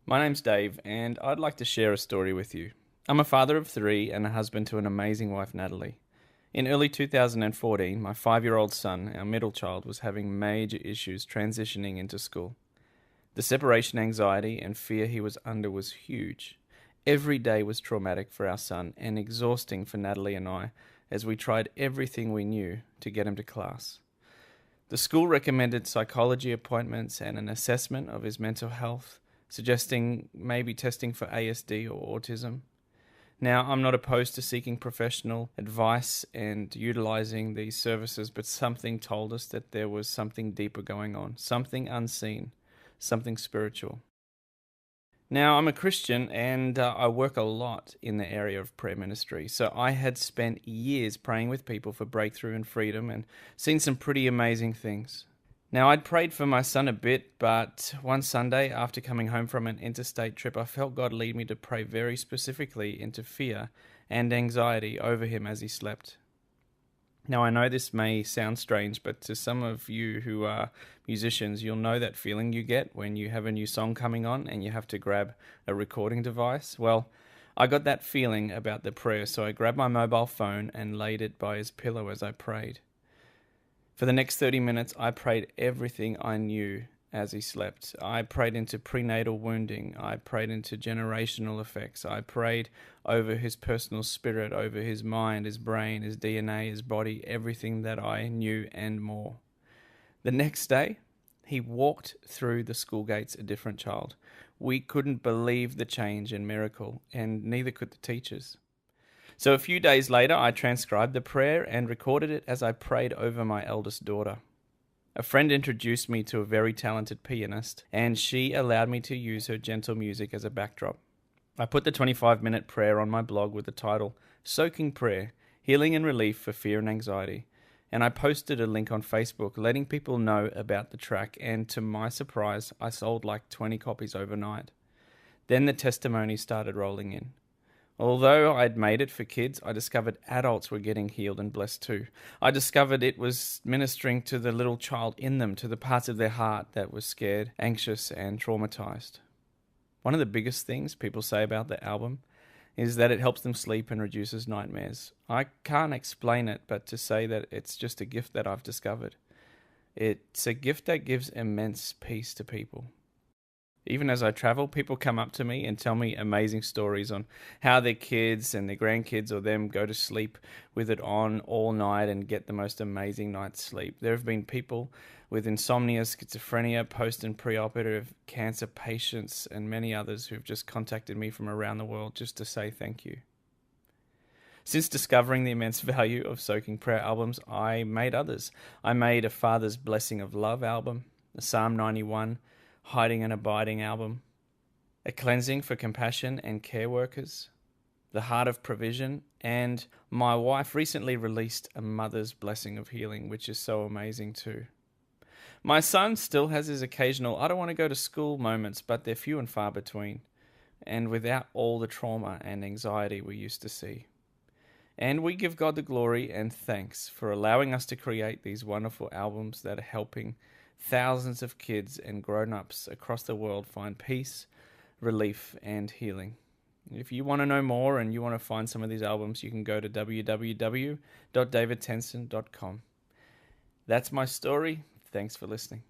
My name's Dave, and I'd like to share a story with you. I'm a father of three and a husband to an amazing wife, Natalie. In early 2014, my 5-year-old son, our middle child, was having major issues transitioning into school. The separation anxiety and fear he was under was huge. Every day was traumatic for our son and exhausting for Natalie and I as we tried everything we knew to get him to class. The school recommended psychology appointments and an assessment of his mental health, suggesting maybe testing for ASD or autism. Now, I'm not opposed to seeking professional advice and utilizing these services, but something told us that there was something deeper going on, something unseen, something spiritual. Now, I'm a Christian and I work a lot in the area of prayer ministry. So I had spent years praying with people for breakthrough and freedom and seen some pretty amazing things. Now, I'd prayed for my son a bit, but one Sunday after coming home from an interstate trip, I felt God lead me to pray very specifically into fear and anxiety over him as he slept. Now, I know this may sound strange, but to some of you who are musicians, you'll know that feeling you get when you have a new song coming on and you have to grab a recording device. Well, I got that feeling about the prayer, so I grabbed my mobile phone and laid it by his pillow as I prayed. For the next 30 minutes, I prayed everything I knew as he slept. I prayed into prenatal wounding. I prayed into generational effects. I prayed over his personal spirit, over his mind, his brain, his DNA, his body, everything that I knew and more. The next day, he walked through the school gates a different child. We couldn't believe the change and miracle, and neither could the teachers. So a few days later, I transcribed the prayer and recorded it as I prayed over my eldest daughter. A friend introduced me to a very talented pianist, and she allowed me to use her gentle music as a backdrop. I put the 25-minute prayer on my blog with the title, Soaking Prayer, Healing and Relief for Fear and Anxiety, and I posted a link on Facebook letting people know about the track, and to my surprise, I sold like 20 copies overnight. Then the testimonies started rolling in. Although I'd made it for kids, I discovered adults were getting healed and blessed too. I discovered it was ministering to the little child in them, to the parts of their heart that was scared, anxious, and traumatized. One of the biggest things people say about the album is that it helps them sleep and reduces nightmares. I can't explain it, but to say that it's just a gift that I've discovered. It's a gift that gives immense peace to people. Even as I travel, people come up to me and tell me amazing stories on how their kids and their grandkids or them go to sleep with it on all night and get the most amazing night's sleep. There have been people with insomnia, schizophrenia, post and pre-operative cancer patients, and many others who've just contacted me from around the world just to say thank you. Since discovering the immense value of Soaking Prayer albums, I made others. I made a Father's Blessing of Love album, a Psalm 91, Hiding and Abiding album, a Cleansing for Compassion and Care Workers, the Heart of Provision, and my wife recently released a Mother's Blessing of Healing, which is so amazing too. My son still has his occasional I don't want to go to school moments, but they're few and far between, and without all the trauma and anxiety we used to see. And we give God the glory and thanks for allowing us to create these wonderful albums that are helping thousands of kids and grown-ups across the world find peace, relief, and healing. If you want to know more and you want to find some of these albums, you can go to www.davidtenson.com. That's my story. Thanks for listening.